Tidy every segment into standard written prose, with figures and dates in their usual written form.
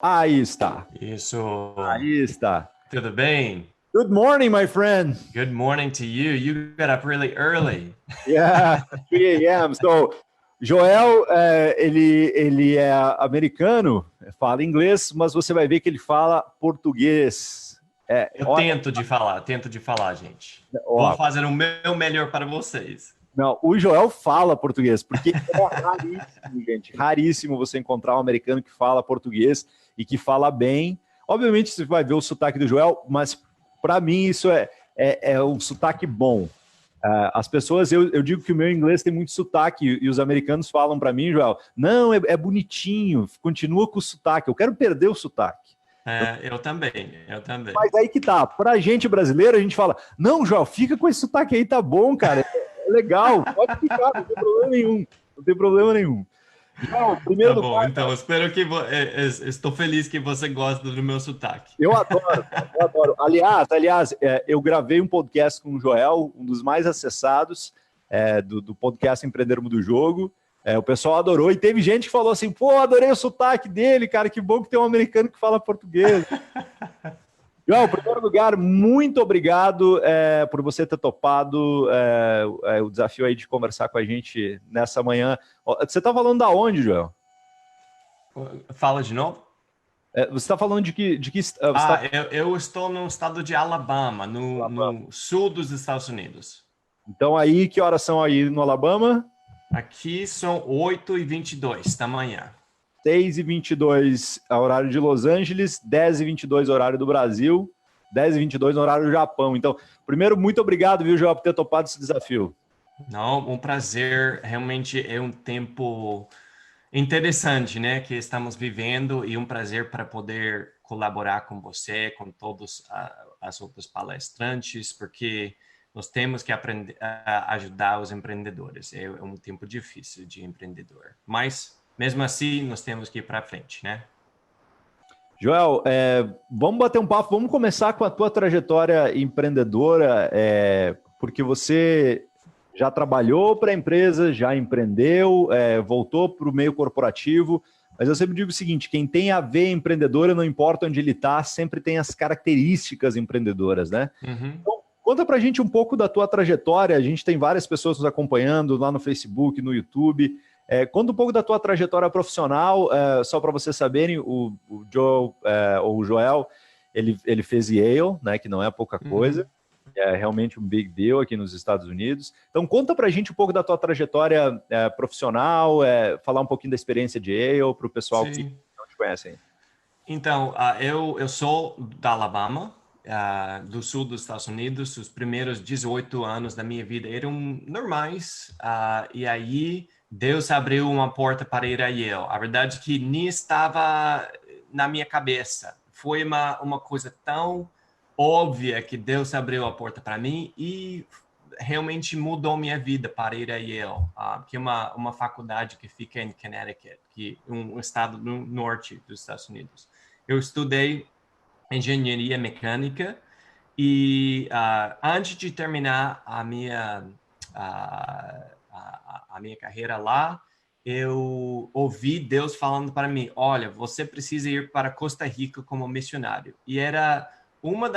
Aí está. Isso. Aí está. Tudo bem? Good morning, my friend. Good morning to you. You got up really early. Yeah, 3 a.m. So, Joel, ele é americano, fala inglês, mas você vai ver que ele fala português. Eu Olha, tento de falar, gente. Vou ó, fazer o meu melhor para vocês. não, o Joel fala português, porque é raríssimo, gente, raríssimo você encontrar um americano que fala português e que fala bem. Obviamente, você vai ver o sotaque do Joel, mas para mim isso é um sotaque bom. As pessoas, eu digo que o meu inglês tem muito sotaque e os americanos falam para mim, Joel, não, é bonitinho, continua com o sotaque. Eu quero perder o sotaque. Eu também, eu também. Mas aí que tá, pra gente brasileiro, a gente fala, não, Joel, fica com esse sotaque aí, tá bom, cara, é legal, pode ficar, não tem problema nenhum, não tem problema nenhum. Joel, em primeiro Tá bom, lugar, então espero que estou feliz que você gosta do meu sotaque. eu adoro, cara, eu adoro. Aliás, eu gravei um podcast com o Joel, um dos mais acessados do podcast Empreendermo do Jogo. O pessoal adorou e teve gente que falou assim: pô, adorei o sotaque dele, cara, que bom que tem um americano que fala português. Joel, em primeiro lugar, muito obrigado por você ter topado o desafio aí de conversar com a gente nessa manhã. Você está falando da onde, Joel? Fala de novo. Você está falando de que você tá... Eu estou no estado de Alabama, no sul dos Estados Unidos. Então aí, que horas são aí no Alabama? Aqui são 8h22 da manhã. 6h22 horário de Los Angeles, 10h22 horário do Brasil, 10h22 horário do Japão. Então, primeiro, muito obrigado, viu, Joel, por ter topado esse desafio. Não, um prazer. Realmente é um tempo interessante, né, que estamos vivendo e um prazer para poder colaborar com você, com todos as outras palestrantes, porque nós temos que aprender a ajudar os empreendedores. É um tempo difícil de empreendedor, mas mesmo assim nós temos que ir para frente, né? Joel, vamos bater um papo, vamos começar com a tua trajetória empreendedora, porque você já trabalhou para a empresa, já empreendeu, voltou para o meio corporativo, mas eu sempre digo o seguinte, quem tem a ver empreendedora, não importa onde ele está, sempre tem as características empreendedoras, né? Uhum. Então, conta para a gente um pouco da tua trajetória, a gente tem várias pessoas nos acompanhando lá no Facebook, no YouTube. Conta um pouco da tua trajetória profissional, só para vocês saberem, o Joe, ou o Joel, ele fez Yale, né, que não é pouca coisa, Uhum. é realmente um big deal aqui nos Estados Unidos. Então conta para a gente um pouco da tua trajetória profissional, falar um pouquinho da experiência de Yale para o pessoal que Sim. não te conhece. Então, eu sou da Alabama, do sul dos Estados Unidos. Os primeiros 18 anos da minha vida eram normais, e aí Deus abriu uma porta para ir a Yale. A verdade é que nem estava na minha cabeça. Foi uma coisa tão óbvia que Deus abriu a porta para mim e realmente mudou minha vida para ir a Yale, que é uma faculdade que fica em Connecticut, que é um estado no norte dos Estados Unidos. Eu estudei engenharia mecânica e antes de terminar a minha carreira lá, eu ouvi Deus falando para mim, olha, você precisa ir para Costa Rica como missionário. E era uma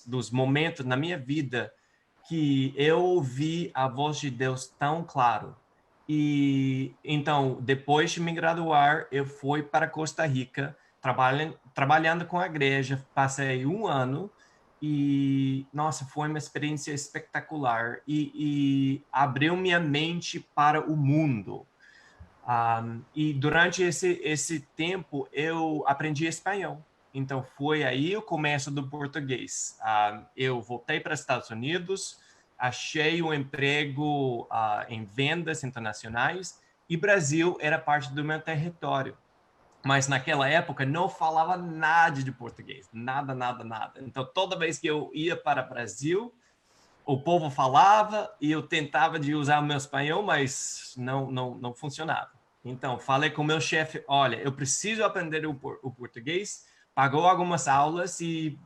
dos momentos na minha vida que eu ouvi a voz de Deus tão claro. E então, depois de me graduar, eu fui para Costa Rica, trabalhando com a igreja, passei um ano e, nossa, foi uma experiência espetacular e abriu minha mente para o mundo. E durante esse tempo, eu aprendi espanhol. Então, foi aí o começo do português. Eu voltei para os Estados Unidos, achei um emprego em vendas internacionais e Brasil era parte do meu território. Mas naquela época não falava nada de português, nada, nada, nada. Então, toda vez que eu ia para o Brasil, o povo falava e eu tentava de usar o meu espanhol, mas não funcionava. Então, falei com o meu chefe, olha, eu preciso aprender o português, pagou algumas aulas e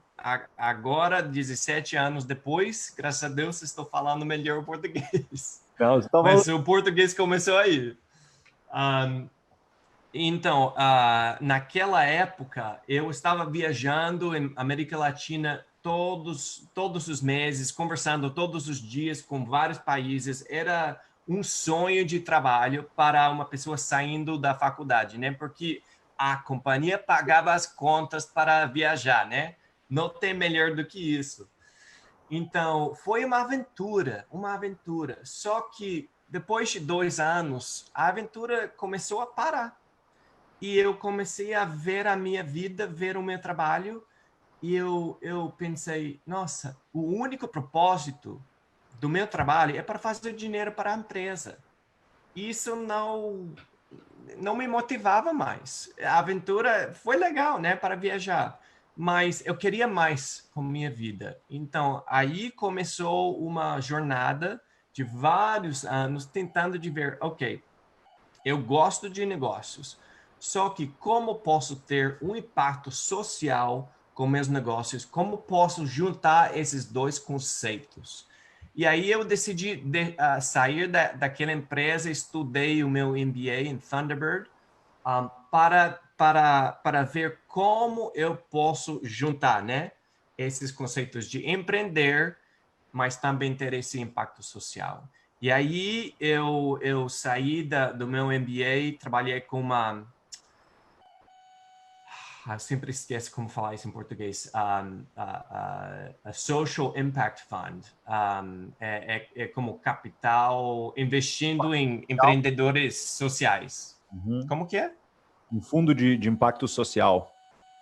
agora, 17 anos depois, graças a Deus, estou falando melhor o português. Não, você tá falando... Mas o português começou aí. Um, Então, naquela época, eu estava viajando em América Latina todos os meses, conversando todos os dias com vários países. Era um sonho de trabalho para uma pessoa saindo da faculdade, né? Porque a companhia pagava as contas para viajar, né? Não tem melhor do que isso. Então, foi uma aventura, uma aventura. Só que depois de 2 anos, a aventura começou a parar e eu comecei a ver a minha vida, ver o meu trabalho, e eu pensei, nossa, o único propósito do meu trabalho é para fazer dinheiro para a empresa. Isso não me motivava mais. A aventura foi legal, né, para viajar, mas eu queria mais com minha vida. Então, aí começou uma jornada de vários anos tentando de ver, ok, eu gosto de negócios, só que como posso ter um impacto social com meus negócios? Como posso juntar esses dois conceitos? E aí eu decidi sair daquela empresa, estudei o meu MBA em Thunderbird, para ver como eu posso juntar, né, esses conceitos de empreender, mas também ter esse impacto social. E aí eu saí do meu MBA, trabalhei com uma... Eu sempre esqueço como falar isso em português. A Social Impact Fund. É como capital investindo em empreendedores sociais. Uhum. Como que é? Um fundo de impacto social.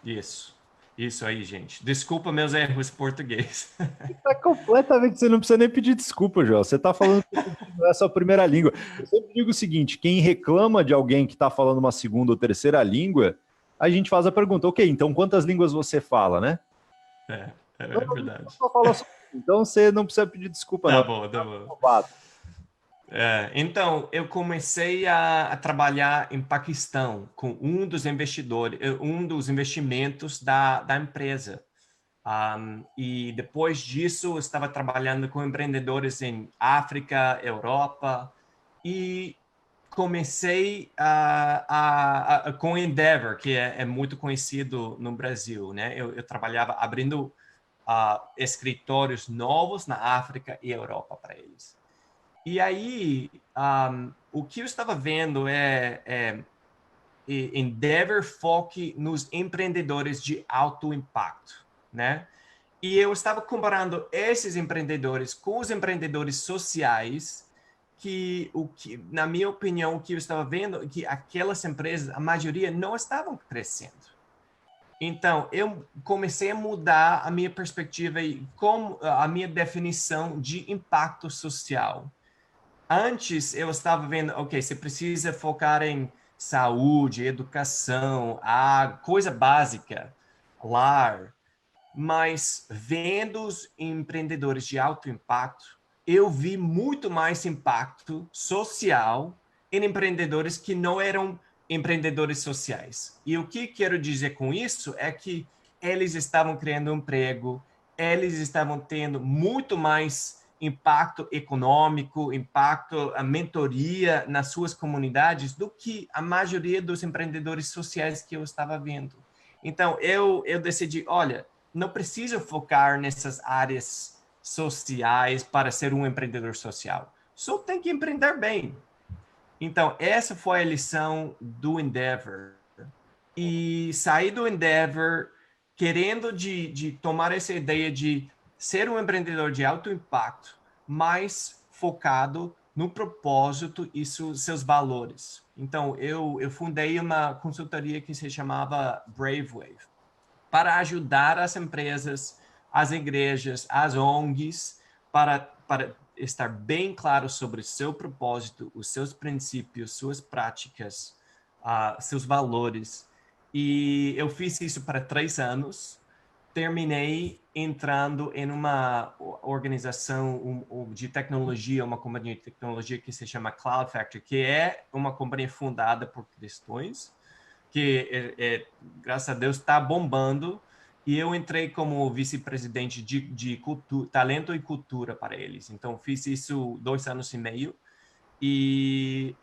Isso. Isso aí, gente. Desculpa meus erros em português. Tá completamente, você não precisa nem pedir desculpa, João. Você está falando que não é a sua primeira língua. Eu sempre digo o seguinte: quem reclama de alguém que está falando uma segunda ou terceira língua, a gente faz a pergunta, ok, então quantas línguas você fala, né? É verdade. Só fala só. Então você não precisa pedir desculpa, Tá não. bom, tá bom. Roubado. Então, eu comecei a trabalhar em Paquistão com um dos investidores, um dos investimentos da empresa. E depois disso, eu estava trabalhando com empreendedores em África, Europa, e comecei com Endeavor, que é muito conhecido no Brasil, né? Eu trabalhava abrindo escritórios novos na África e Europa para eles. E aí, o que eu estava vendo Endeavor foque nos empreendedores de alto impacto, né? E eu estava comparando esses empreendedores com os empreendedores sociais, na minha opinião, o que eu estava vendo é que aquelas empresas, a maioria, não estavam crescendo. Então, eu comecei a mudar a minha perspectiva e como a minha definição de impacto social. Antes eu estava vendo, ok, você precisa focar em saúde, educação, a coisa básica, lar, mas vendo os empreendedores de alto impacto, eu vi muito mais impacto social em empreendedores que não eram empreendedores sociais. E o que quero dizer com isso é que eles estavam criando emprego, eles estavam tendo muito mais impacto econômico, impacto, a mentoria nas suas comunidades do que a maioria dos empreendedores sociais que eu estava vendo. Então, eu decidi, olha, não preciso focar nessas áreas sociais para ser um empreendedor social. Só tem que empreender bem. Então, essa foi a lição do Endeavor. E sair do Endeavor querendo de tomar essa ideia de ser um empreendedor de alto impacto, mais focado no propósito e seus valores. Então, eu fundei uma consultoria que se chamava Brave Wave, para ajudar as empresas, as igrejas, as ONGs, para estar bem claro sobre seu propósito, os seus princípios, suas práticas, seus valores. E eu fiz isso para 3 anos. Terminei entrando em uma organização de tecnologia, uma companhia de tecnologia que se chama Cloud Factory, que é uma companhia fundada por cristãos, que graças a Deus está bombando, e eu entrei como vice-presidente de talento e cultura para eles. Então fiz isso 2 anos e meio, e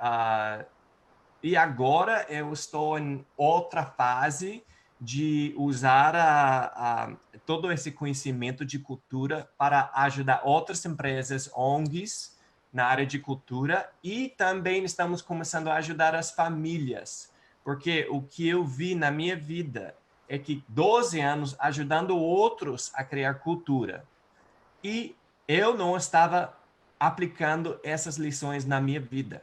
E agora eu estou em outra fase de usar todo esse conhecimento de cultura para ajudar outras empresas, ONGs, na área de cultura, e também estamos começando a ajudar as famílias, porque o que eu vi na minha vida é que 12 anos ajudando outros a criar cultura, e eu não estava aplicando essas lições na minha vida.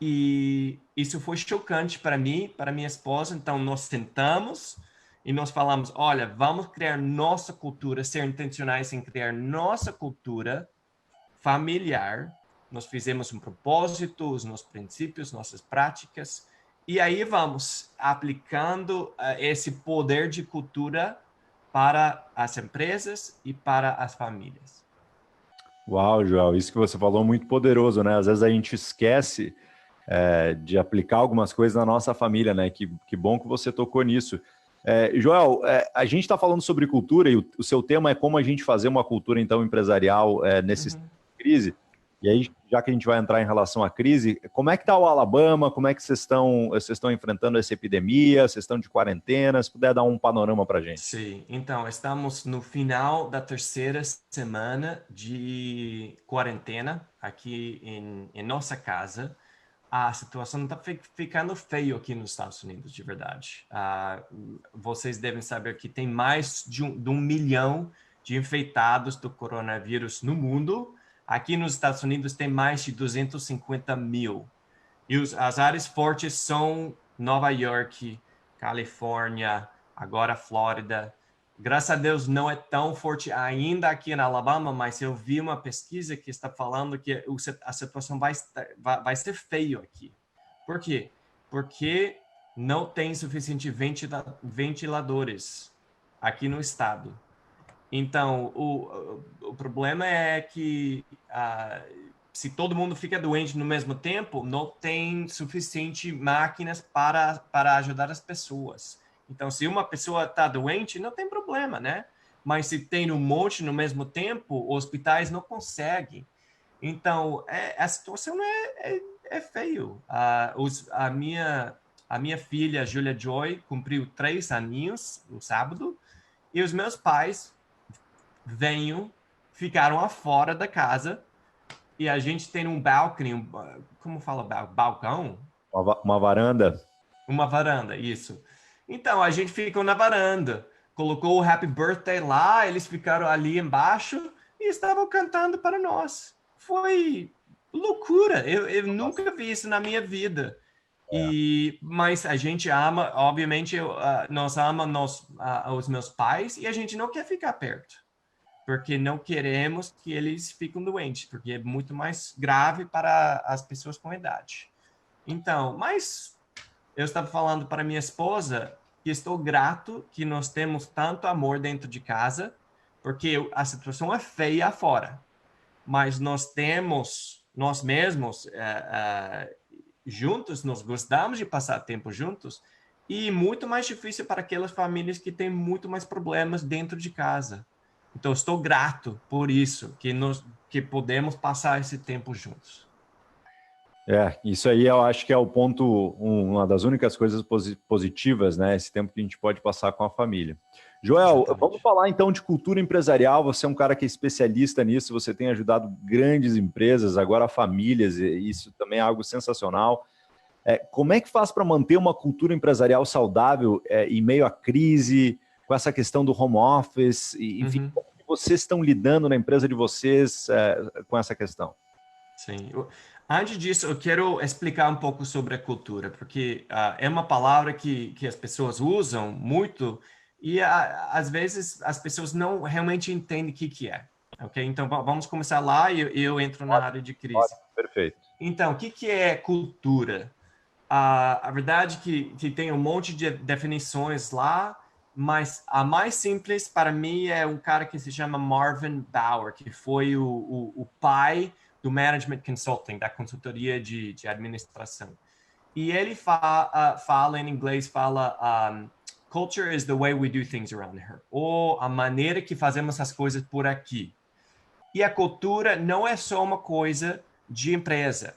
E isso foi chocante para mim, para minha esposa. Então, nós sentamos e nós falamos, olha, vamos criar nossa cultura, ser intencionais em criar nossa cultura familiar. Nós fizemos um propósito, os nossos princípios, nossas práticas. E aí vamos aplicando esse poder de cultura para as empresas e para as famílias. Uau, Joel, isso que você falou é muito poderoso, né? Às vezes a gente esquece de aplicar algumas coisas na nossa família, né? Que bom que você tocou nisso. Joel, a gente está falando sobre cultura e o seu tema é como a gente fazer uma cultura, então, empresarial nesse crise. E aí, já que a gente vai entrar em relação à crise, como é que está o Alabama? Como é que vocês estão enfrentando essa epidemia? Vocês estão de quarentena? Se puder dar um panorama para a gente. Sim, então, estamos no final da terceira semana de quarentena aqui em nossa casa. A situação está ficando feio aqui nos Estados Unidos, de verdade. Vocês devem saber que tem mais de 1 milhão de infectados do coronavírus no mundo. Aqui nos Estados Unidos tem mais de 250 mil. E as áreas fortes são Nova York, Califórnia, agora Flórida. Graças a Deus não é tão forte ainda aqui na Alabama, mas eu vi uma pesquisa que está falando que a situação vai ser feio aqui. Por quê? Porque não tem suficiente ventiladores aqui no estado. Então, o problema é que se todo mundo fica doente no mesmo tempo, não tem suficiente máquinas para ajudar as pessoas. Então, se uma pessoa está doente, não tem problema, né? Mas se tem um monte no mesmo tempo, hospitais não conseguem. Então, a situação é feio. A minha filha, Julia Joy, cumpriu 3 aninhos no sábado, e os meus pais ficaram fora da casa, e a gente tem um balcony, como fala balcão? Uma varanda. Uma varanda, isso. Então, a gente ficou na varanda, colocou o Happy Birthday lá, eles ficaram ali embaixo e estavam cantando para nós. Foi loucura, eu nunca vi isso na minha vida. Mas a gente ama, obviamente, nós amamos os meus pais e a gente não quer ficar perto, porque não queremos que eles fiquem doentes, porque é muito mais grave para as pessoas com idade. Então, mas eu estava falando para minha esposa que estou grato que nós temos tanto amor dentro de casa, porque a situação é feia fora, mas nós mesmos, juntos, nós gostamos de passar tempo juntos, e muito mais difícil para aquelas famílias que têm muito mais problemas dentro de casa. Então, estou grato por isso, que podemos passar esse tempo juntos. Isso aí eu acho que é o ponto, uma das únicas coisas positivas, né? Esse tempo que a gente pode passar com a família. Joel, exatamente. Vamos falar então de cultura empresarial. Você é um cara que é especialista nisso, você tem ajudado grandes empresas, agora famílias, e isso também é algo sensacional. Como é que faz para manter uma cultura empresarial saudável em meio à crise, com essa questão do home office? Enfim, como vocês estão lidando na empresa de vocês com essa questão? Sim. Antes disso, eu quero explicar um pouco sobre a cultura, porque é uma palavra que as pessoas usam muito e às vezes as pessoas não realmente entendem o que é. Ok? Então, vamos começar lá e eu entro na área de crise. Ótimo, perfeito. Então, o que é cultura? A verdade é que tem um monte de definições lá, mas a mais simples para mim é um cara que se chama Marvin Bower, que foi o pai do Management Consulting, da consultoria de administração. E ele fala em inglês, culture is the way we do things around here, ou a maneira que fazemos as coisas por aqui. E a cultura não é só uma coisa de empresa.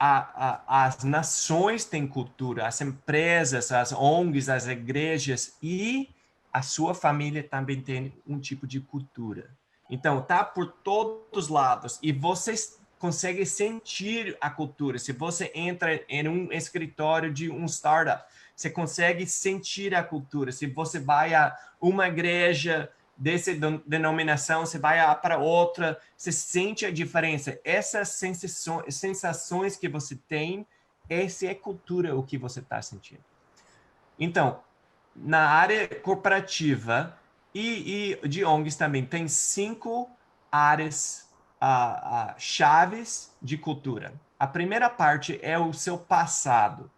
as nações têm cultura, as empresas, as ONGs, as igrejas e a sua família também tem um tipo de cultura. Então, tá por todos os lados e vocês conseguem sentir a cultura. Se você entra em um escritório de um startup, você consegue sentir a cultura. Se você vai a uma igreja dessa denominação, você vai para outra, você sente a diferença. Essas sensações que você tem, essa é cultura, o que você está sentindo. Então, na área corporativa e de ONGs também, tem 5 áreas chaves de cultura. A primeira parte é o seu passado,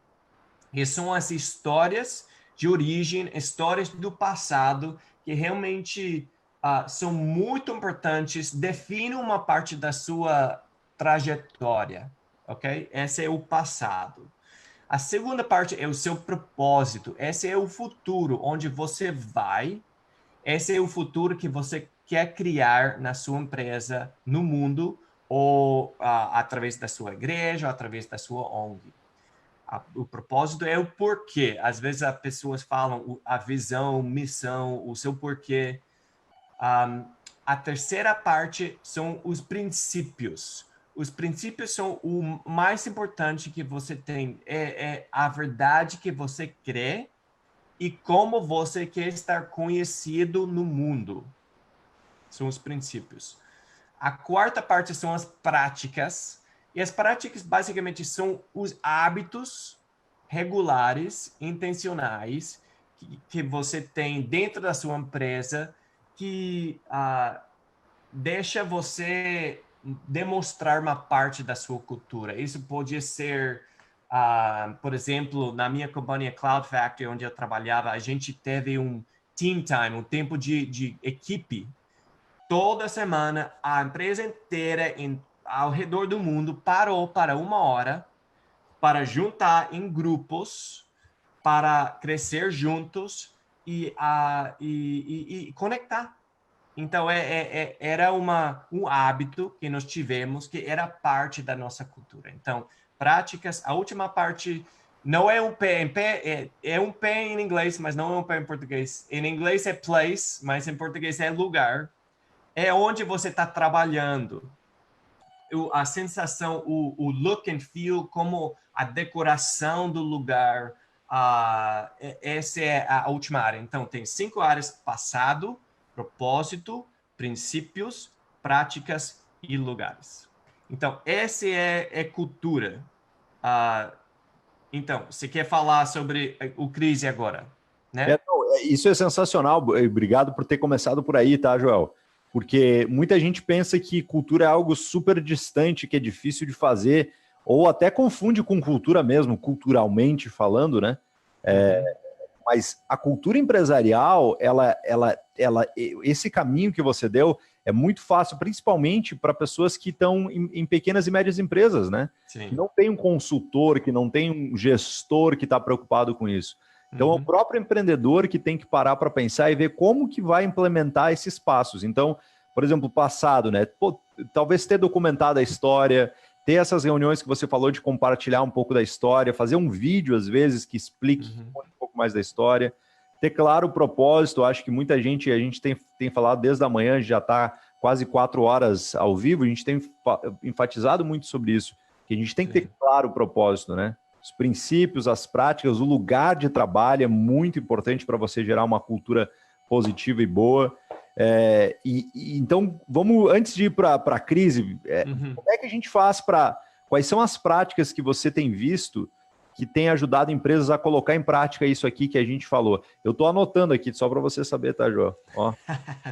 que são as histórias de origem, histórias do passado, que realmente são muito importantes, definem uma parte da sua trajetória, ok? Esse é o passado. A segunda parte é o seu propósito. Esse é o futuro, onde você vai. Esse é o futuro que você quer criar na sua empresa, no mundo, ou através da sua igreja, ou através da sua ONG. O propósito é o porquê. Às vezes as pessoas falam a visão, missão, o seu porquê. A terceira parte são os princípios. Os princípios são o mais importante que você tem. É a verdade que você crê e como você quer estar conhecido no mundo. São os princípios. A quarta parte são as práticas. E as práticas, basicamente, são os hábitos regulares, intencionais, que você tem dentro da sua empresa, que deixa você demonstrar uma parte da sua cultura. Isso pode ser, por exemplo, na minha companhia Cloud Factory, onde eu trabalhava, a gente teve um team time, um tempo de equipe. Toda semana, a empresa inteira ao redor do mundo parou para 1 hora para juntar em grupos, para crescer juntos e conectar. Então, era um hábito que nós tivemos, que era parte da nossa cultura. Então, práticas, a última parte não é um pé, é um pé em inglês, mas não é um pé em português. Em inglês é place, mas em português é lugar. É onde você está trabalhando. A sensação, o look and feel, como a decoração do lugar. Essa é a última área. Então, tem 5 áreas: passado, propósito, princípios, práticas e lugares. Então, essa é cultura. Então, você quer falar sobre o crise agora, né? Isso é sensacional. Obrigado por ter começado por aí, tá, Joel? Porque muita gente pensa que cultura é algo super distante, que é difícil de fazer, ou até confunde com cultura mesmo, culturalmente falando, né? Mas a cultura empresarial, esse caminho que você deu é muito fácil, principalmente para pessoas que estão em pequenas e médias empresas, né? Sim. Que não tem um consultor, que não tem um gestor que está preocupado com isso. Então, é o próprio empreendedor que tem que parar para pensar e ver como que vai implementar esses passos. Então, por exemplo, passado, né? Talvez ter documentado a história, ter essas reuniões que você falou de compartilhar um pouco da história, fazer um vídeo, às vezes, que explique um pouco mais da história. Ter claro o propósito. Acho que muita gente, a gente tem falado desde a manhã, já está quase 4 horas ao vivo, a gente tem enfatizado muito sobre isso, que a gente tem que ter claro o propósito, né? Os princípios, as práticas, o lugar de trabalho é muito importante para você gerar uma cultura positiva e boa. Então, vamos, antes de ir para a crise, como é que a gente faz quais são as práticas que você tem visto que tem ajudado empresas a colocar em prática isso aqui que a gente falou? Eu estou anotando aqui, só para você saber, tá, João?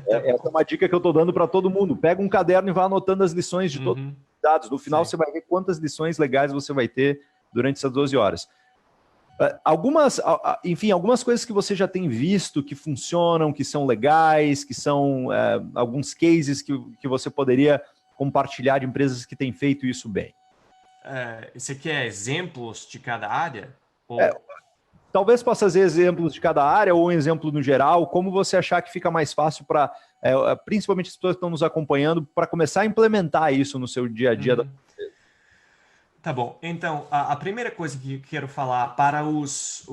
Essa é uma dica que eu estou dando para todo mundo. Pega um caderno e vá anotando as lições de todos os dados. No final, você vai ver quantas lições legais você vai ter durante essas 12 horas. Algumas coisas que você já tem visto que funcionam, que são legais, que são alguns cases que você poderia compartilhar de empresas que têm feito isso bem. Você quer exemplos de cada área? Talvez possa fazer exemplos de cada área ou um exemplo no geral, como você achar que fica mais fácil para, principalmente as pessoas que estão nos acompanhando, para começar a implementar isso no seu dia a dia. Tá bom. Então, a primeira coisa que eu quero falar para os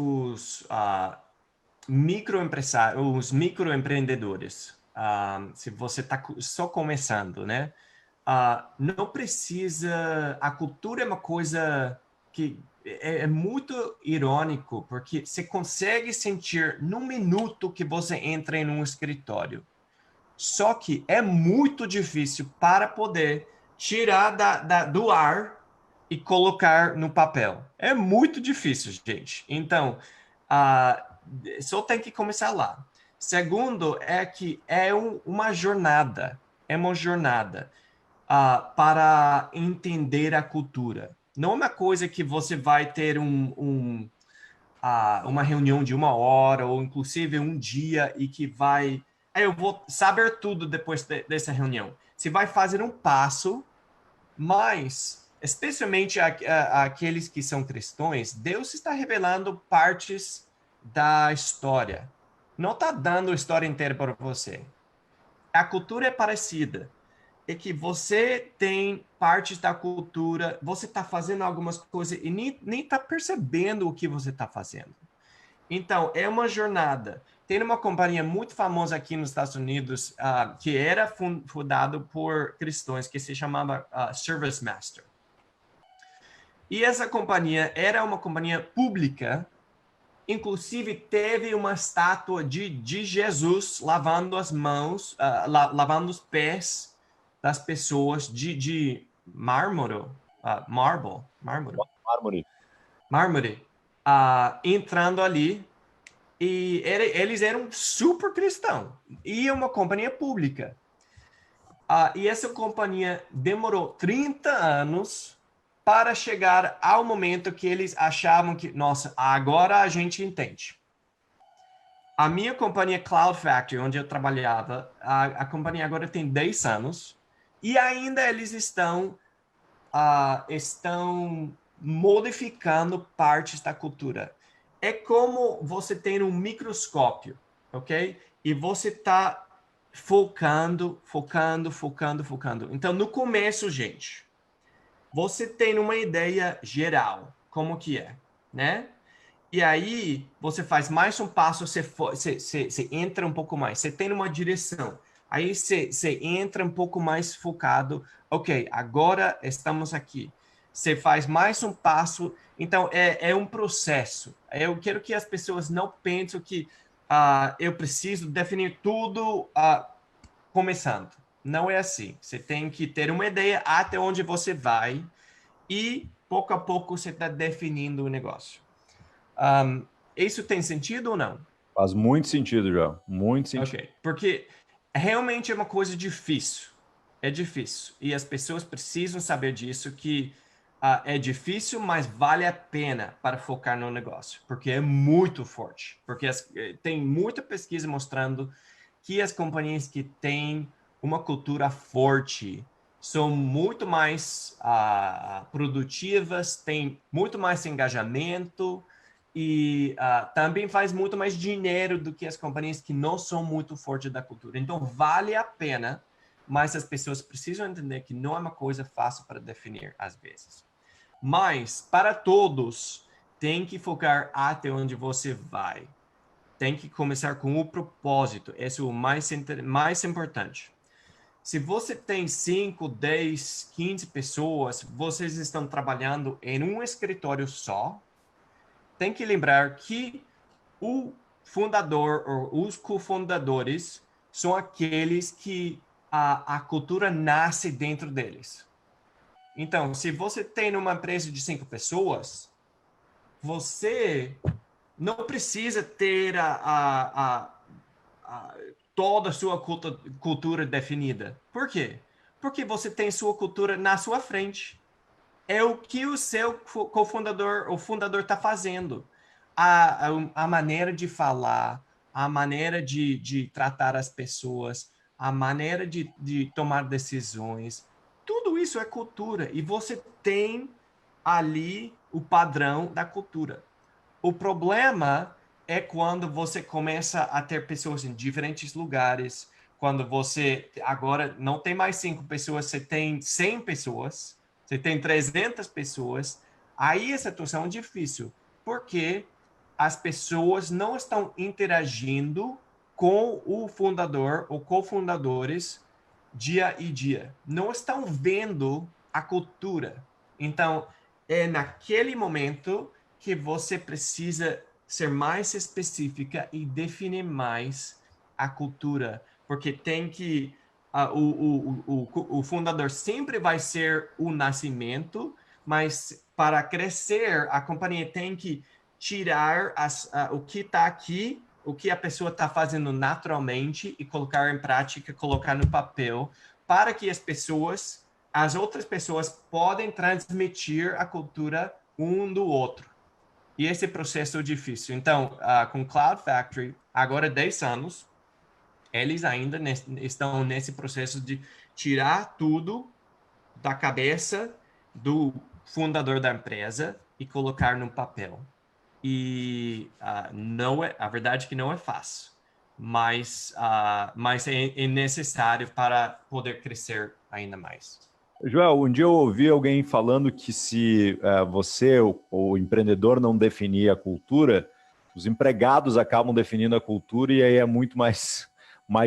microempresários, os microempreendedores, se você está só começando, né? Não precisa. A cultura é uma coisa que é muito irônico, porque você consegue sentir num minuto que você entra em um escritório. Só que é muito difícil para poder tirar do ar e colocar no papel. É muito difícil, gente. Então, só tem que começar lá. Segundo, é que é uma jornada. É uma jornada para entender a cultura. Não é uma coisa que você vai ter uma reunião de 1 hora, ou inclusive um dia, e que vai. Eu vou saber tudo depois dessa reunião. Você vai fazer um passo, mas, especialmente aqueles que são cristãos, Deus está revelando partes da história. Não está dando a história inteira para você. A cultura é parecida. É que você tem partes da cultura, você está fazendo algumas coisas e nem está percebendo o que você está fazendo. Então, é uma jornada. Tem uma companhia muito famosa aqui nos Estados Unidos, que era fundada por cristãos, que se chamava Service Master. E essa companhia era uma companhia pública, inclusive teve uma estátua de Jesus lavando as mãos, lavando os pés das pessoas de mármore, mármore, entrando ali. E eles eram super cristãos. E uma companhia pública. E essa companhia demorou 30 anos para chegar ao momento que eles achavam que, nossa, agora a gente entende. A minha companhia Cloud Factory, onde eu trabalhava, a companhia agora tem 10 anos e ainda eles estão modificando partes da cultura. É como você tem um microscópio, ok? E você está focando. Então, no começo, gente, você tem uma ideia geral, como que é, né? E aí, você faz mais um passo, você entra um pouco mais, você tem uma direção. Aí, você entra um pouco mais focado. Ok, agora estamos aqui. Você faz mais um passo. Então, é um processo. Eu quero que as pessoas não pensem que eu preciso definir tudo começando. Não é assim. Você tem que ter uma ideia até onde você vai e, pouco a pouco, você está definindo o negócio. Isso tem sentido ou não? Faz muito sentido, João. Muito sentido. Ok, porque realmente é uma coisa difícil. É difícil. E as pessoas precisam saber disso, que é difícil, mas vale a pena para focar no negócio. Porque é muito forte. Porque tem muita pesquisa mostrando que as companhias que têm uma cultura forte são muito mais produtivas, têm muito mais engajamento, e também faz muito mais dinheiro do que as companhias que não são muito fortes da cultura. Então, vale a pena, mas as pessoas precisam entender que não é uma coisa fácil para definir, às vezes. Mas, para todos, tem que focar até onde você vai. Tem que começar com o propósito. Esse é o mais importante. Se você tem 5, 10, 15 pessoas, vocês estão trabalhando em um escritório só, tem que lembrar que o fundador ou os cofundadores são aqueles que a cultura nasce dentro deles. Então, se você tem uma empresa de 5 pessoas, você não precisa ter toda a sua cultura definida. Por quê? Porque você tem sua cultura na sua frente. É o que o seu cofundador ou fundador está fazendo. A maneira de falar, a maneira de tratar as pessoas, a maneira de tomar decisões, tudo isso é cultura. E você tem ali o padrão da cultura. O problema é quando você começa a ter pessoas em diferentes lugares, quando você agora não tem mais 5 pessoas, você tem 100 pessoas, Você tem 300 pessoas, aí a situação é difícil, porque as pessoas não estão interagindo com o fundador ou cofundadores dia e dia. Não estão vendo a cultura. Então, é naquele momento que você precisa ser mais específica e definir mais a cultura, porque tem que o fundador sempre vai ser o nascimento, mas para crescer, a companhia tem que tirar o que está aqui, o que a pessoa está fazendo naturalmente e colocar em prática, colocar no papel, para que as outras pessoas podem transmitir a cultura um do outro. E esse processo é difícil. Então, com Cloud Factory, agora 10 anos, eles ainda estão nesse processo de tirar tudo da cabeça do fundador da empresa e colocar no papel. E não é, a verdade é que não é fácil, mas é necessário para poder crescer ainda mais. Joel, um dia eu ouvi alguém falando que se você, o empreendedor, não definir a cultura, os empregados acabam definindo a cultura e aí é muito mais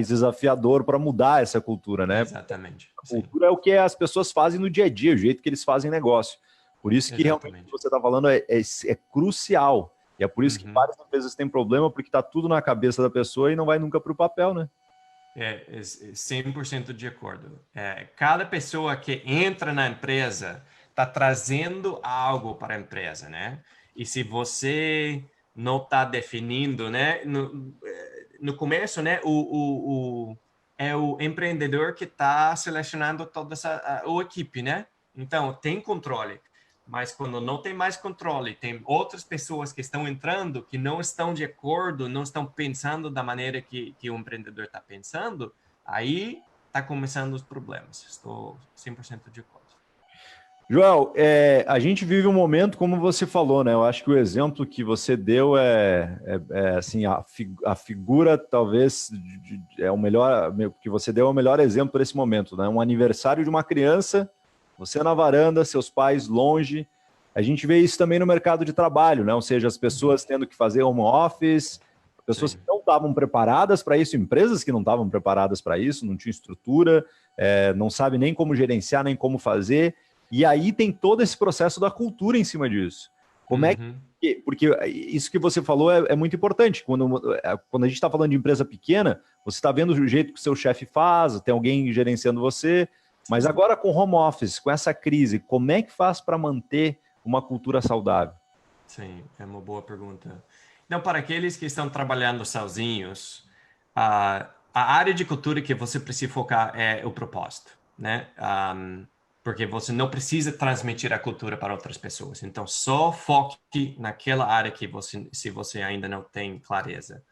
desafiador para mudar essa cultura, né? Exatamente. A cultura é o que as pessoas fazem no dia a dia, o jeito que eles fazem negócio. Por isso que realmente o que você está falando é crucial. E é por isso que várias empresas têm problema, porque está tudo na cabeça da pessoa e não vai nunca para o papel, né? 100% de acordo. Cada pessoa que entra na empresa está trazendo algo para a empresa, né? E se você não está definindo, né? No começo, né? É o empreendedor que está selecionando toda essa equipe, né? Então, tem controle. Mas quando não tem mais controle, tem outras pessoas que estão entrando que não estão de acordo, não estão pensando da maneira que o empreendedor está pensando, aí está começando os problemas. Estou 100% de acordo. Joel, a gente vive um momento, como você falou, né? Eu acho que o exemplo que você deu assim, a figura talvez é o melhor, que você deu é o melhor exemplo para esse momento, né? Um aniversário de uma criança, você na varanda, seus pais longe. A gente vê isso também no mercado de trabalho, né? Ou seja, as pessoas tendo que fazer home office, pessoas que não estavam preparadas para isso, empresas que não estavam preparadas para isso, não tinham estrutura, não sabem nem como gerenciar, nem como fazer. E aí tem todo esse processo da cultura em cima disso. Como é que... Porque isso que você falou é muito importante. Quando a gente está falando de empresa pequena, você está vendo o jeito que o seu chefe faz, tem alguém gerenciando você. Mas agora com home office, com essa crise, como é que faz para manter uma cultura saudável? Sim, é uma boa pergunta. Então, para aqueles que estão trabalhando sozinhos, a área de cultura que você precisa focar é o propósito, né? Porque você não precisa transmitir a cultura para outras pessoas. Então, só foque naquela área que se você ainda não tem clareza.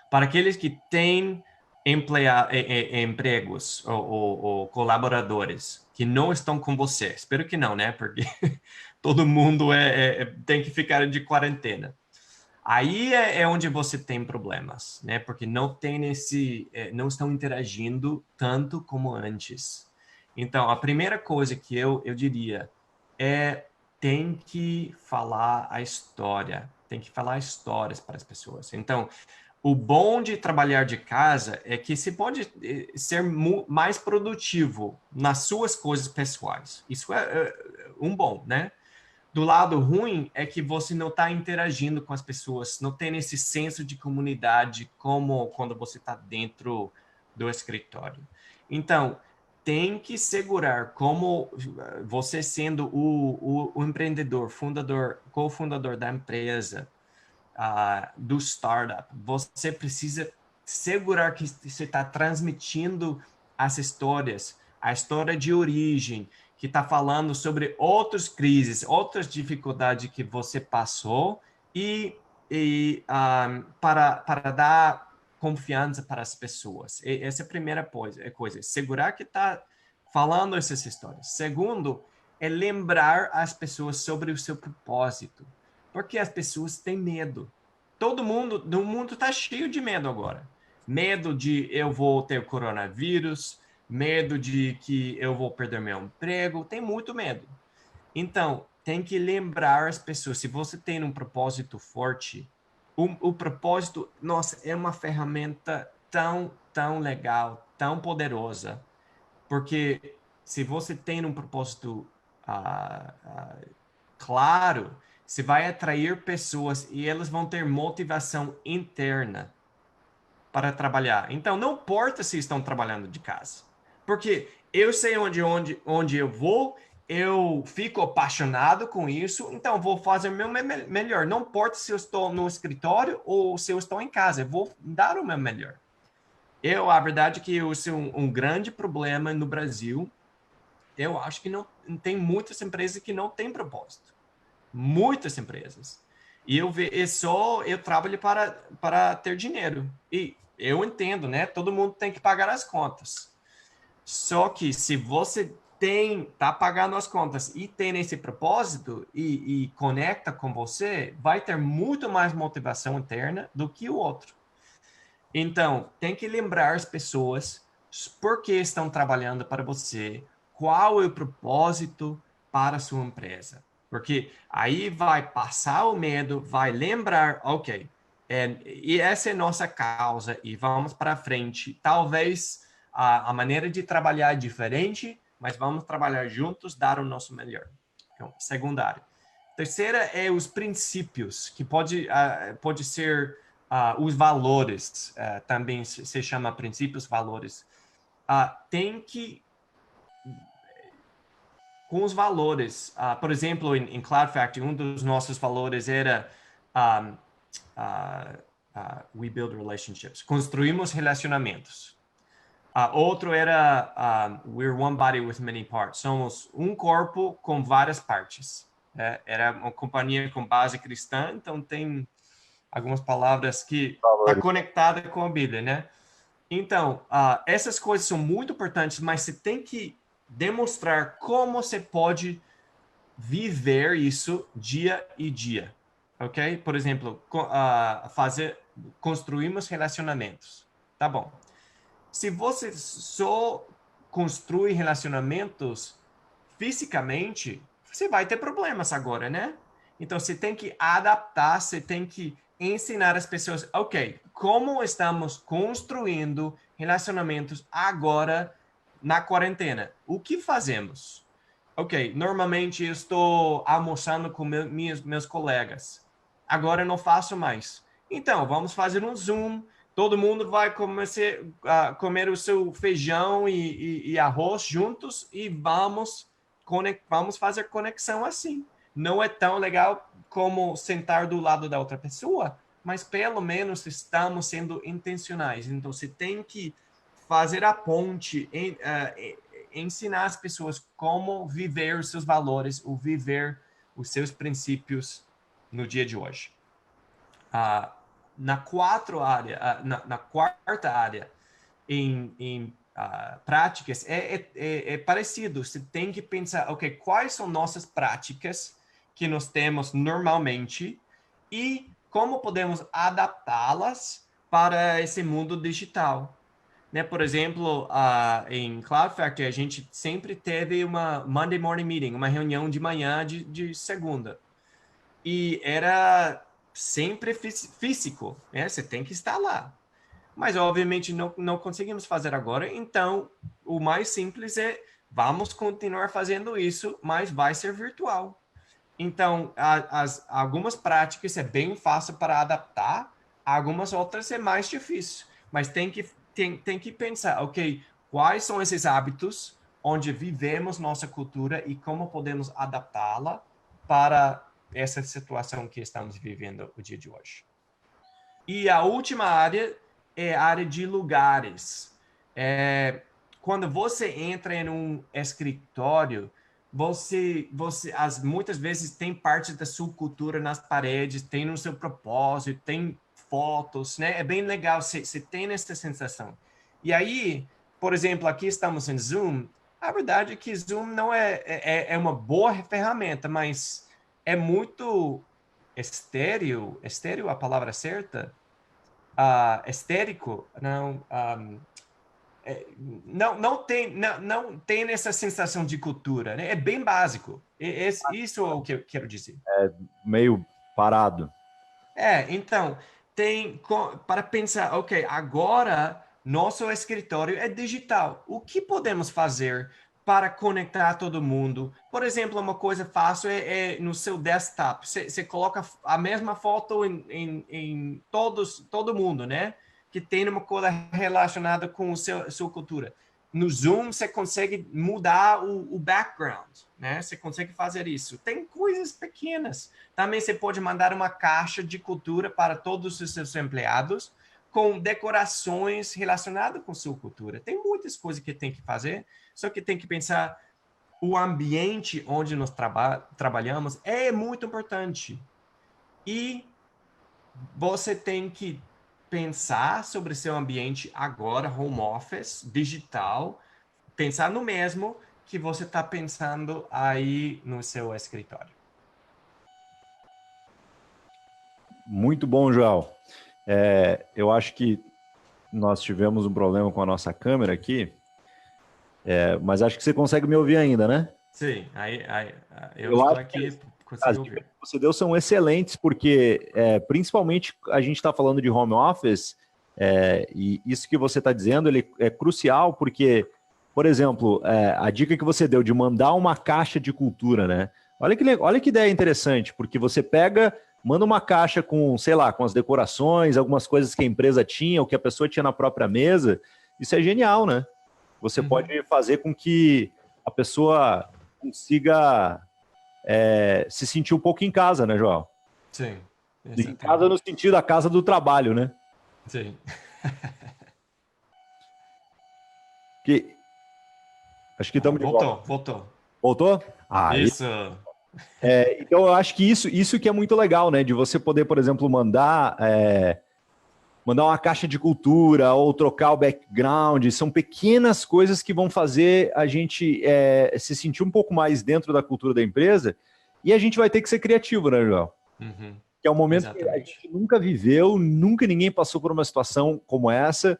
Para aqueles que têm empregos ou colaboradores que não estão com você, espero que não, né? Porque todo mundo tem que ficar de quarentena. Aí é onde você tem problemas, né? Porque não não estão interagindo tanto como antes. Então, a primeira coisa que eu diria tem que falar a história, tem que falar histórias para as pessoas. Então, o bom de trabalhar de casa é que você pode ser mais produtivo nas suas coisas pessoais. Isso é um bom, né? Do lado ruim é que você não está interagindo com as pessoas, não tem esse senso de comunidade como quando você está dentro do escritório. Então, tem que segurar como você sendo o empreendedor, fundador, cofundador da empresa, do startup, você precisa segurar que você está transmitindo as histórias, a história de origem, que está falando sobre outras crises, outras dificuldades que você passou para dar confiança para as pessoas. Essa é a primeira coisa. Segurar que está falando essas histórias. Segundo, é lembrar as pessoas sobre o seu propósito. Porque as pessoas têm medo. Todo mundo no mundo está cheio de medo agora. Medo de eu vou ter coronavírus, medo de que eu vou perder meu emprego, tem muito medo. Então, tem que lembrar as pessoas, se você tem um propósito forte, o propósito, nossa, é uma ferramenta tão legal, tão poderosa, porque se você tem um propósito claro, você vai atrair pessoas e elas vão ter motivação interna para trabalhar. Então, não importa se estão trabalhando de casa, porque eu sei onde eu vou, eu fico apaixonado com isso, então vou fazer o meu melhor. Não importa se eu estou no escritório ou se eu estou em casa, eu vou dar o meu melhor. A verdade é que isso é um grande problema no Brasil. Eu acho que não tem muitas empresas que não têm propósito. Muitas empresas. E eu trabalho para ter dinheiro. E eu entendo, né? Todo mundo tem que pagar as contas. Só que se você tá pagando as contas e tem esse propósito e conecta com você, vai ter muito mais motivação interna do que o outro. Então, tem que lembrar as pessoas por que estão trabalhando para você, qual é o propósito para a sua empresa. Porque aí vai passar o medo, vai lembrar, ok, e essa é nossa causa e vamos para frente. Talvez a maneira de trabalhar é diferente, mas vamos trabalhar juntos, dar o nosso melhor. Então, segunda área. Terceira é os princípios, que pode ser os valores, também se chama princípios, valores. Tem que, com os valores, por exemplo, em Cloud Factory, um dos nossos valores era um, we build relationships, construímos relacionamentos. Outro era we're one body with many parts, somos um corpo com várias partes. Era uma companhia com base cristã, então tem algumas palavras que está conectada com a Bíblia, né? Então, essas coisas são muito importantes, mas você tem que demonstrar como você pode viver isso dia e dia, ok? Por exemplo, construímos relacionamentos. Tá bom. Se você só construi relacionamentos fisicamente, você vai ter problemas agora, né? Então, você tem que adaptar, você tem que ensinar as pessoas, ok, como estamos construindo relacionamentos agora na quarentena? O que fazemos? Ok, normalmente eu estou almoçando com meus colegas. Agora eu não faço mais. Então, vamos fazer um Zoom. Todo mundo vai comer o seu feijão e arroz juntos e vamos fazer conexão assim. Não é tão legal como sentar do lado da outra pessoa, mas pelo menos estamos sendo intencionais. Então, você tem que fazer a ponte, ensinar as pessoas como viver os seus valores, ou viver os seus princípios no dia de hoje. Na quarta área, em práticas, é parecido. Você tem que pensar, ok, quais são nossas práticas que nós temos normalmente e como podemos adaptá-las para esse mundo digital. Né? Por exemplo, em Cloud Factory, a gente sempre teve uma Monday Morning Meeting, uma reunião de manhã de segunda. E era sempre físico, né? Você tem que estar lá. Mas, obviamente, não conseguimos fazer agora. Então, o mais simples é vamos continuar fazendo isso, mas vai ser virtual. Então, algumas práticas é bem fácil para adaptar, algumas outras é mais difícil. Mas tem que pensar, ok, quais são esses hábitos onde vivemos nossa cultura e como podemos adaptá-la para essa situação que estamos vivendo o dia de hoje. E a última área é a área de lugares. Quando você entra em um escritório, muitas vezes tem parte da sua cultura nas paredes, tem no seu propósito, tem fotos, né? É bem legal, você tem essa sensação. E aí, por exemplo, aqui estamos em Zoom. A verdade é que Zoom não é uma boa ferramenta, mas é muito estéril a palavra certa? Estérico, não, não tem essa sensação de cultura, né? É bem básico. Isso é o que eu quero dizer. Meio parado. Então, para pensar, ok, agora nosso escritório é digital. O que podemos fazer para conectar todo mundo? Por exemplo, uma coisa fácil é no seu desktop. Você coloca a mesma foto em todo mundo, né? Que tem uma coisa relacionada com sua cultura. No Zoom, você consegue mudar o background, né? Você consegue fazer isso. Tem coisas pequenas. Também você pode mandar uma caixa de cultura para todos os seus empregados com decorações relacionadas com sua cultura. Tem muitas coisas que tem que fazer, só que tem que pensar o ambiente onde nós trabalhamos é muito importante. E você tem que pensar sobre seu ambiente agora, home office, digital, pensar no mesmo que você está pensando aí no seu escritório. Muito bom, Joel. Eu acho que nós tivemos um problema com a nossa câmera aqui, mas acho que você consegue me ouvir ainda, né? Sim, eu estou aqui, consigo ouvir. As dicas que você deu são excelentes, porque principalmente a gente está falando de home office, e isso que você está dizendo ele é crucial, porque, por exemplo, a dica que você deu de mandar uma caixa de cultura, né? Olha que ideia interessante, porque você manda uma caixa com, sei lá, com as decorações, algumas coisas que a empresa tinha, ou que a pessoa tinha na própria mesa. Isso é genial, né? Você pode fazer com que a pessoa consiga se sentir um pouco em casa, né, João? Sim. Em casa no sentido da casa do trabalho, né? Sim. Acho que estamos de volta. Voltou. Voltou? Isso. Então, eu acho que isso que é muito legal, né? De você poder, por exemplo, mandar uma caixa de cultura ou trocar o background. São pequenas coisas que vão fazer a gente se sentir um pouco mais dentro da cultura da empresa, e a gente vai ter que ser criativo, né, João? Uhum. Que é um momento que a gente nunca viveu, nunca ninguém passou por uma situação como essa.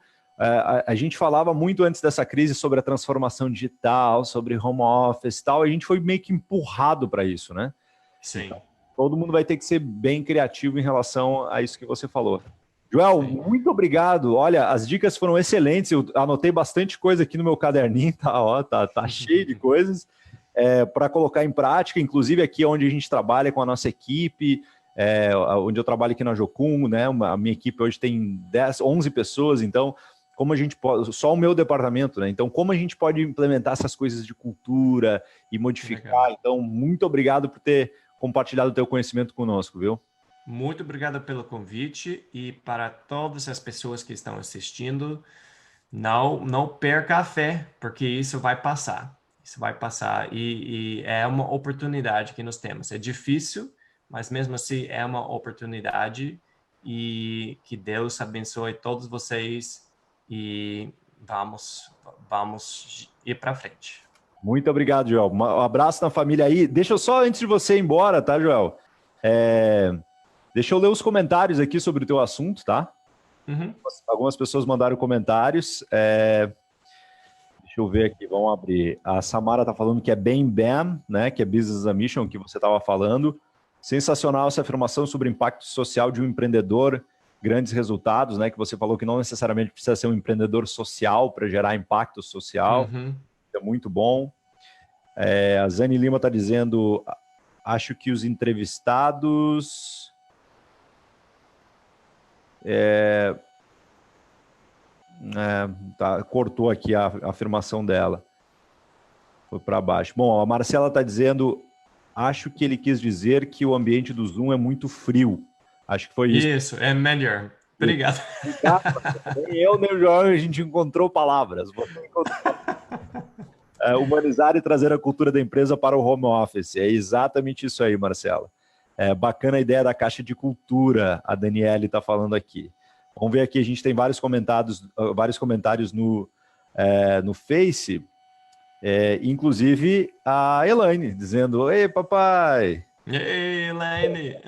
A gente falava muito antes dessa crise sobre a transformação digital, sobre home office e tal, a gente foi meio que empurrado para isso, né? Sim. Então, todo mundo vai ter que ser bem criativo em relação a isso que você falou. Joel, muito obrigado. Olha, as dicas foram excelentes. Eu anotei bastante coisa aqui no meu caderninho, tá cheio de coisas para colocar em prática, inclusive aqui onde a gente trabalha com a nossa equipe, onde eu trabalho aqui na Jocum, né? A minha equipe hoje tem 11 pessoas, então como a gente pode, só o meu departamento, né? Então, como a gente pode implementar essas coisas de cultura e modificar? Legal. Então, muito obrigado por ter compartilhado o teu conhecimento conosco, viu? Muito obrigado pelo convite, e para todas as pessoas que estão assistindo, não perca a fé, porque isso vai passar. Isso vai passar e é uma oportunidade que nós temos. É difícil, mas mesmo assim é uma oportunidade, e que Deus abençoe todos vocês e vamos ir para frente. Muito obrigado, Joel. Um abraço na família aí. Deixa eu só, antes de você ir embora, tá, Joel? Deixa eu ler os comentários aqui sobre o teu assunto, tá? Uhum. Algumas pessoas mandaram comentários. Deixa eu ver aqui, vamos abrir. A Samara tá falando que é bem BAM, né? Que é Business as a Mission, que você estava falando. Sensacional essa afirmação sobre o impacto social de um empreendedor, grandes resultados, né? Que você falou que não necessariamente precisa ser um empreendedor social para gerar impacto social. Uhum. É muito bom. A Zane Lima está dizendo, acho que os entrevistados... cortou aqui a afirmação dela. Foi para baixo. Bom, a Marcela está dizendo, acho que ele quis dizer que o ambiente do Zoom é muito frio. Acho que foi isso. Isso, é melhor. Obrigado. Nem eu, nem o João, a gente encontrou palavras. Humanizar e trazer a cultura da empresa para o home office. É exatamente isso aí, Marcela. Bacana a ideia da caixa de cultura, a Daniele está falando aqui. Vamos ver aqui, a gente tem vários comentários no Face, inclusive a Elaine, dizendo, ei, papai! Ei, Elaine!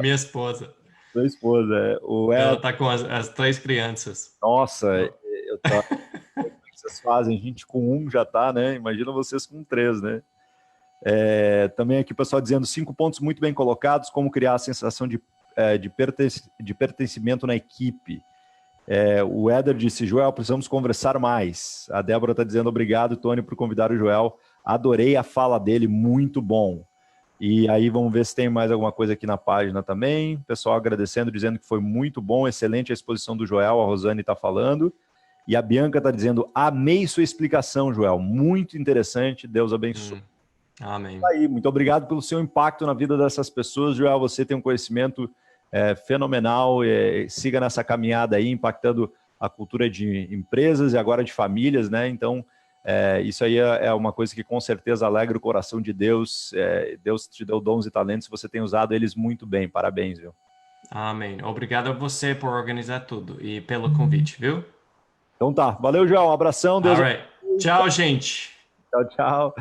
Minha esposa. Sua esposa. Ela tá com as 3 crianças. Nossa, como é que vocês fazem? A gente com um já tá, né? Imagina vocês com 3, né? Também aqui o pessoal dizendo 5 pontos muito bem colocados, como criar a sensação de pertencimento na equipe. O Éder disse, Joel, precisamos conversar mais. A Débora está dizendo, obrigado, Tony, por convidar o Joel. Adorei a fala dele, muito bom. E aí vamos ver se tem mais alguma coisa aqui na página também. Pessoal agradecendo, dizendo que foi muito bom, excelente a exposição do Joel, a Rosane está falando. E a Bianca está dizendo, amei sua explicação, Joel, muito interessante, Deus abençoe. Amém. Aí, muito obrigado pelo seu impacto na vida dessas pessoas, Joel, você tem um conhecimento fenomenal, siga nessa caminhada aí, impactando a cultura de empresas e agora de famílias, né? Então, isso aí é uma coisa que com certeza alegra o coração de Deus. Deus te deu dons e talentos, você tem usado eles muito bem. Parabéns, viu? Amém. Obrigado a você por organizar tudo e pelo convite, viu? Então tá, valeu, João, um abração, Deus All right. Tchau, gente. Tchau, tchau.